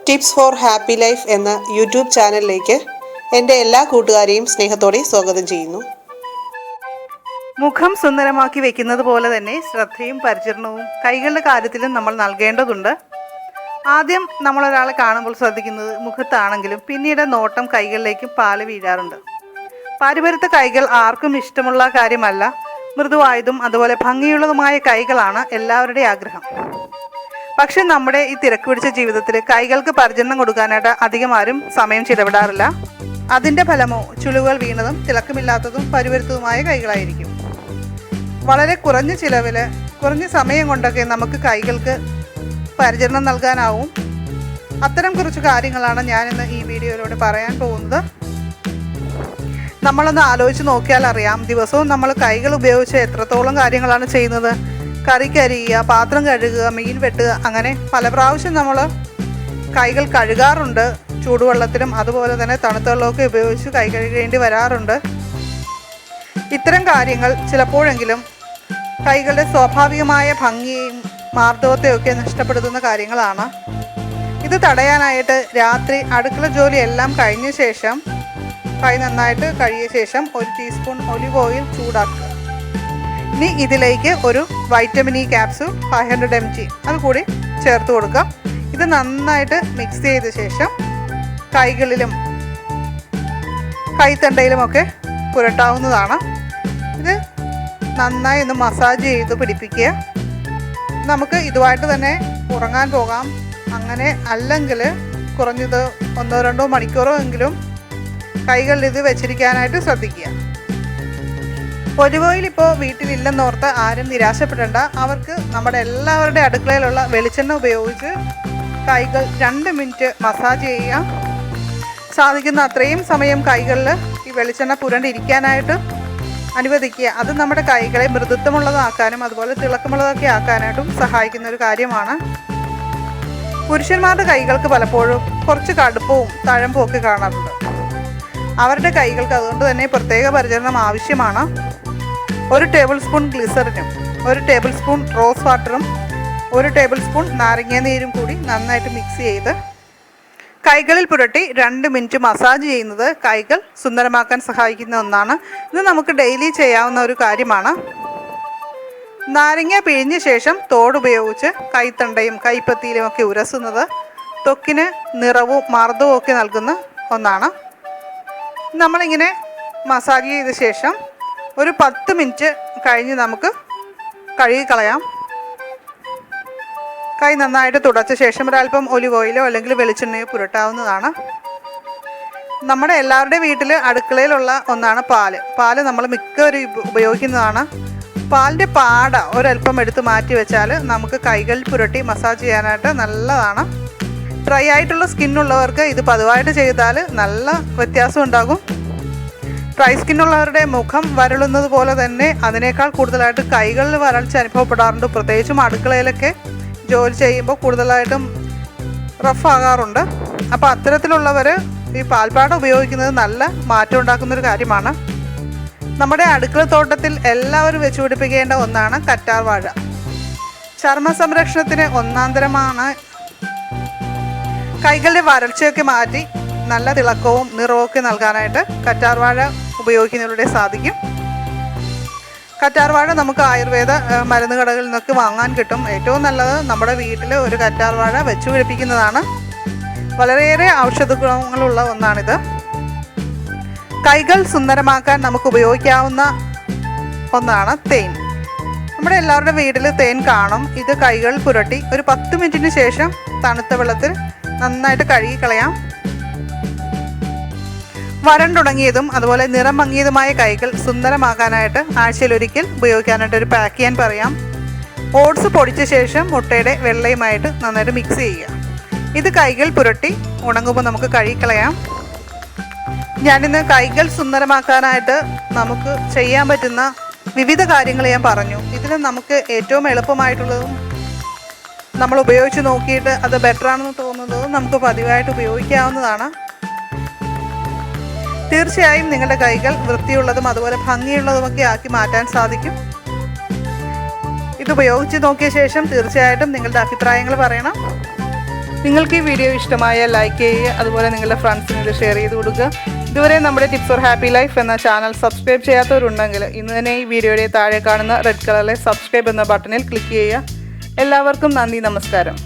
Tips four happy life എന്ന YouTube ചാനലിലേക്ക് എൻ്റെ എല്ലാ കൂട്ടുകാരെയും സ്നേഹത്തോടെ സ്വാഗതം ചെയ്യുന്നു. മുഖം സുന്ദരമാക്കി വെക്കുന്നത് പോലെ തന്നെ ശ്രദ്ധയും പരിചരണവും കൈകളുടെ കാര്യത്തിലും നമ്മൾ നൽകേണ്ടതുണ്ട്. ആദ്യം നമ്മളൊരാളെ കാണുമ്പോൾ ശ്രദ്ധിക്കുന്നത് മുഖത്താണെങ്കിലും പിന്നീട് നോട്ടം കൈകളിലേക്കും പാല് വീഴാറുണ്ട്. പാരമ്പര്യത്തെ കൈകൾ ആർക്കും ഇഷ്ടമുള്ള കാര്യമല്ല. മൃദുവായതും അതുപോലെ ഭംഗിയുള്ളതുമായ കൈകളാണ് എല്ലാവരുടെയും ആഗ്രഹം. പക്ഷെ നമ്മുടെ ഈ തിരക്ക് പിടിച്ച ജീവിതത്തിൽ കൈകൾക്ക് പരിചരണം കൊടുക്കാനായിട്ട് അധികം ആരും സമയം ചിലവിടാറില്ല. അതിൻ്റെ ഫലമോ ചുളിവുകൾ വീണതും തിളക്കമില്ലാത്തതും പരിവരുത്തതുമായ കൈകളായിരിക്കും. വളരെ കുറഞ്ഞ ചിലവിൽ കുറഞ്ഞ സമയം കൊണ്ടൊക്കെ നമുക്ക് കൈകൾക്ക് പരിചരണം നൽകാനാവും. അത്തരം കുറച്ച് കാര്യങ്ങളാണ് ഞാനിന്ന് ഈ വീഡിയോയിലൂടെ പറയാൻ പോകുന്നത്. നമ്മളൊന്ന് ആലോചിച്ച് നോക്കിയാൽ അറിയാം, ദിവസവും നമ്മൾ കൈകൾ ഉപയോഗിച്ച് എത്രത്തോളം കാര്യങ്ങളാണ് ചെയ്യുന്നത്. കറിക്കരിയുക, പാത്രം കഴുകുക, മീൻ വെട്ടുക, അങ്ങനെ പല പ്രാവശ്യം നമ്മൾ കൈകൾ കഴുകാറുണ്ട്. ചൂടുവെള്ളത്തിലും അതുപോലെ തന്നെ തണുത്ത വെള്ളമൊക്കെ ഉപയോഗിച്ച് കൈ കഴുകേണ്ടി വരാറുണ്ട്. ഇത്തരം കാര്യങ്ങൾ ചിലപ്പോഴെങ്കിലും കൈകളുടെ സ്വാഭാവികമായ ഭംഗിയും മാർദ്ദവത്തെയൊക്കെ നഷ്ടപ്പെടുത്തുന്ന കാര്യങ്ങളാണ്. ഇത് തടയാനായിട്ട് രാത്രി അടുക്കള ജോലിയെല്ലാം കഴിഞ്ഞ ശേഷം കൈ നന്നായിട്ട് കഴുകിയ ശേഷം 1 ടീസ്പൂൺ ഒലിവ് ഓയിൽ ചൂടാക്കുക. ഇനി ഇതിലേക്ക് ഒരു വൈറ്റമിൻ ഇ ക്യാപ്സ്യൂൾ 500 mg അതുകൂടി ചേർത്ത് കൊടുക്കാം. ഇത് നന്നായിട്ട് മിക്സ് ചെയ്ത ശേഷം കൈകളിലും കൈത്തണ്ടയിലുമൊക്കെ പുരട്ടാവുന്നതാണ്. ഇത് നന്നായി ഒന്ന് മസാജ് ചെയ്ത് പിടിപ്പിക്കുക. നമുക്ക് ഇതുമായിട്ട് തന്നെ ഉറങ്ങാൻ പോകാം. അങ്ങനെ അല്ലെങ്കിൽ കുറഞ്ഞത് 1-2 മണിക്കൂറോ എങ്കിലും കൈകളിൽ ഇത് വെച്ചിരിക്കാനായിട്ട് ശ്രദ്ധിക്കുക. ഒലിവ് ഓയിൽ ഇപ്പോൾ വീട്ടിലില്ലെന്നോർത്ത് ആരും നിരാശപ്പെടേണ്ട. അവർക്ക് നമ്മുടെ എല്ലാവരുടെ അടുക്കളയിലുള്ള വെളിച്ചെണ്ണ ഉപയോഗിച്ച് കൈകൾ 2 മിനിറ്റ് മസാജ് ചെയ്യുക. സാധിക്കുന്ന അത്രയും സമയം കൈകളിൽ ഈ വെളിച്ചെണ്ണ പുരണ്ടിരിക്കാനായിട്ട് അനുവദിക്കുക. അത് നമ്മുടെ കൈകളെ മൃദുത്വമുള്ളതാക്കാനും അതുപോലെ തിളക്കമുള്ളതൊക്കെ ആക്കാനായിട്ടും സഹായിക്കുന്ന ഒരു കാര്യമാണ്. പുരുഷന്മാരുടെ കൈകൾക്ക് പലപ്പോഴും കുറച്ച് കടുപ്പവും തഴമ്പും ഒക്കെ കാണാറുണ്ട്. അവരുടെ കൈകൾക്ക് അതുകൊണ്ട് തന്നെ പ്രത്യേക പരിചരണം ആവശ്യമാണ്. 1 ടേബിൾ സ്പൂൺ ഗ്ലിസറിനും 1 ടേബിൾ സ്പൂൺ റോസ് വാട്ടറും 1 ടേബിൾ സ്പൂൺ നാരങ്ങ നീരും കൂടി നന്നായിട്ട് മിക്സ് ചെയ്ത് കൈകളിൽ പുരട്ടി 2 മിനിറ്റ് മസാജ് ചെയ്യുന്നത് കൈകൾ സുന്ദരമാക്കാൻ സഹായിക്കുന്ന ഒന്നാണ്. ഇത് നമുക്ക് ഡെയിലി ചെയ്യാവുന്ന ഒരു കാര്യമാണ്. നാരങ്ങ പിഴിഞ്ഞ ശേഷം തോടുപയോഗിച്ച് കൈത്തണ്ടയും കൈപ്പത്തിയിലും ഒക്കെ ഉരസുന്നത് ത്വക്കിന് നിറവും മർദ്ദവും ഒക്കെ നൽകുന്ന ഒന്നാണ്. നമ്മളിങ്ങനെ മസാജ് ചെയ്ത ശേഷം ഒരു 10 മിനിറ്റ് കഴിഞ്ഞ് നമുക്ക് കഴുകിക്കളയാം. കൈ നന്നായിട്ട് തുടച്ച ശേഷം ഒരല്പം ഒലിവ് ഓയിലോ അല്ലെങ്കിൽ വെളിച്ചെണ്ണയോ പുരട്ടാവുന്നതാണ്. നമ്മുടെ എല്ലാവരുടെയും വീട്ടിൽ അടുക്കളയിലുള്ള ഒന്നാണ് പാല് നമ്മൾ മിക്കവരും ഉപയോഗിക്കുന്നതാണ്. പാലിൻ്റെ പാട ഒരല്പം എടുത്ത് മാറ്റി വെച്ചാൽ നമുക്ക് കൈകളിൽ പുരട്ടി മസാജ് ചെയ്യാനായിട്ട് നല്ലതാണ്. ഡ്രൈ ആയിട്ടുള്ള സ്കിന്നുള്ളവർക്ക് ഇത് പതിവായിട്ട് ചെയ്താൽ നല്ല വ്യത്യാസം ഉണ്ടാകും. ഡ്രൈ സ്കിന്നുള്ളവരുടെ മുഖം വരളുന്നത് പോലെ തന്നെ അതിനേക്കാൾ കൂടുതലായിട്ട് കൈകളിൽ വരൾച്ച അനുഭവപ്പെടാറുണ്ട്. പ്രത്യേകിച്ചും അടുക്കളയിലൊക്കെ ജോലി ചെയ്യുമ്പോൾ കൂടുതലായിട്ടും റഫാകാറുണ്ട്. അപ്പോൾ അത്തരത്തിലുള്ളവർ ഈ പാൽപ്പാട ഉപയോഗിക്കുന്നത് നല്ല മാറ്റം ഉണ്ടാക്കുന്നൊരു കാര്യമാണ്. നമ്മുടെ അടുക്കള തോട്ടത്തിൽ എല്ലാവരും വെച്ച് പിടിപ്പിക്കേണ്ട ഒന്നാണ് കറ്റാർ വാഴ. ചർമ്മ സംരക്ഷണത്തിന് ഒന്നാന്തരമാണ്. കൈകളുടെ വരൾച്ചയൊക്കെ മാറ്റി നല്ല തിളക്കവും നിറവും ഒക്കെ നൽകാനായിട്ട് കറ്റാർ വാഴ ഉപയോഗിക്കുന്നതിലൂടെ സാധിക്കും. കറ്റാർ വാഴ നമുക്ക് ആയുർവേദ മരുന്ന് കടകളിൽ നിന്നൊക്കെ വാങ്ങാൻ കിട്ടും. ഏറ്റവും നല്ലത് നമ്മുടെ വീട്ടിൽ ഒരു കറ്റാർ വാഴ വെച്ച് പിടിപ്പിക്കുന്നതാണ്. വളരെയേറെ ഔഷധ ഗുണങ്ങളുള്ള ഒന്നാണിത്. കൈകൾ സുന്ദരമാക്കാൻ നമുക്ക് ഉപയോഗിക്കാവുന്ന ഒന്നാണ് തേൻ. നമ്മുടെ എല്ലാവരുടെ വീട്ടിൽ തേൻ കാണും. ഇത് കൈകൾ പുരട്ടി ഒരു 10 മിനിറ്റിന് ശേഷം തണുത്ത വെള്ളത്തിൽ നന്നായിട്ട് കഴുകിക്കളയാം. വരണ്ടുണങ്ങിയതും അതുപോലെ നിറം മങ്ങിയതുമായ കൈകൾ സുന്ദരമാക്കാനായിട്ട് ആഴ്ചയിലൊരിക്കൽ ഉപയോഗിക്കാനായിട്ട് ഒരു പാക്ക് ചെയ്യാൻ പറയാം. ഓട്സ് പൊടിച്ച ശേഷം മുട്ടയുടെ വെള്ളയുമായിട്ട് നന്നായിട്ട് മിക്സ് ചെയ്യുക. ഇത് കൈകൾ പുരട്ടി ഉണങ്ങുമ്പോൾ നമുക്ക് കഴുകിക്കളയാം. ഞാനിന്ന് കൈകൾ സുന്ദരമാക്കാനായിട്ട് നമുക്ക് ചെയ്യാൻ പറ്റുന്ന വിവിധ കാര്യങ്ങൾ ഞാൻ പറഞ്ഞു. ഇതിൽ നമുക്ക് ഏറ്റവും എളുപ്പമായിട്ടുള്ളതും നമ്മൾ ഉപയോഗിച്ച് നോക്കിയിട്ട് അത് ബെറ്ററാണെന്ന് തോന്നുന്നതും നമുക്ക് പതിവായിട്ട് ഉപയോഗിക്കാവുന്നതാണ്. തീർച്ചയായും നിങ്ങളുടെ കൈകൾ വൃത്തിയുള്ളതും അതുപോലെ ഭംഗിയുള്ളതുമൊക്കെ ആക്കി മാറ്റാൻ സാധിക്കും. ഇത് ഉപയോഗിച്ച് നോക്കിയ ശേഷം തീർച്ചയായിട്ടും നിങ്ങളുടെ അഭിപ്രായങ്ങൾ പറയണം. നിങ്ങൾക്ക് ഈ വീഡിയോ ഇഷ്ടമായ ലൈക്ക് ചെയ്യുക, അതുപോലെ നിങ്ങളുടെ ഫ്രണ്ട്സിന് ഇത് ഷെയർ ചെയ്ത് കൊടുക്കുക. ഇതുവരെ നമ്മുടെ ടിപ്സ് ഫോർ ഹാപ്പി ലൈഫ് എന്ന ചാനൽ സബ്സ്ക്രൈബ് ചെയ്യാത്തവരുണ്ടെങ്കിൽ ഇന്ന് തന്നെ ഈ വീഡിയോയുടെ താഴെ കാണുന്ന റെഡ് കളറിലെ സബ്സ്ക്രൈബ് എന്ന ബട്ടണിൽ ക്ലിക്ക് ചെയ്യുക. എല്ലാവർക്കും നന്ദി, നമസ്കാരം.